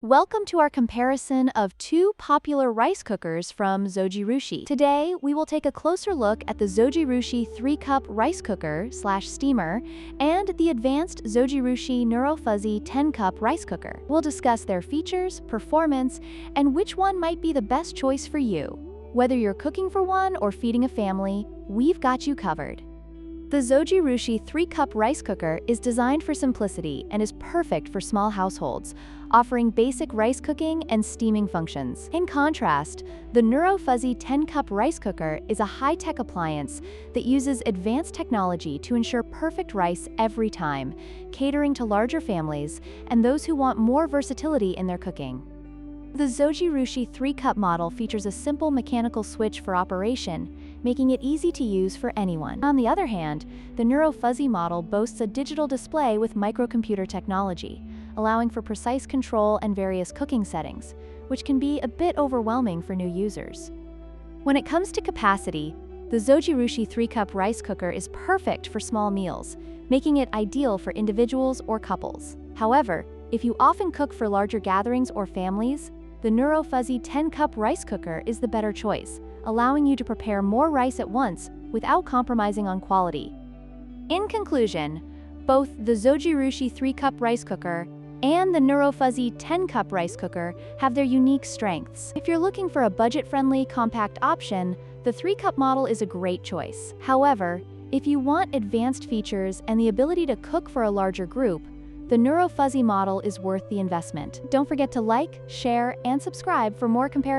Welcome to our comparison of two popular rice cookers from Zojirushi. Today, we will take a closer look at the Zojirushi 3-cup rice cooker/steamer and the advanced Zojirushi Neuro Fuzzy 10-cup rice cooker. We'll discuss their features, performance, and which one might be the best choice for you. Whether you're cooking for one or feeding a family, we've got you covered. The Zojirushi 3-cup rice cooker is designed for simplicity and is perfect for small households, offering basic rice cooking and steaming functions. In contrast, the Neuro Fuzzy 10-cup rice cooker is a high-tech appliance that uses advanced technology to ensure perfect rice every time, catering to larger families and those who want more versatility in their cooking. The Zojirushi 3-cup model features a simple mechanical switch for operation, making it easy to use for anyone. On the other hand, the Neuro Fuzzy model boasts a digital display with microcomputer technology, allowing for precise control and various cooking settings, which can be a bit overwhelming for new users. When it comes to capacity, the Zojirushi 3-cup rice cooker is perfect for small meals, making it ideal for individuals or couples. However, if you often cook for larger gatherings or families, the Neuro Fuzzy 10-cup rice cooker is the better choice, allowing you to prepare more rice at once without compromising on quality. In conclusion, both the Zojirushi 3-cup rice cooker and the Neuro Fuzzy 10-cup rice cooker have their unique strengths. If you're looking for a budget-friendly, compact option, the 3-cup model is a great choice. However, if you want advanced features and the ability to cook for a larger group, the Neuro Fuzzy model is worth the investment. Don't forget to like, share, and subscribe for more comparisons.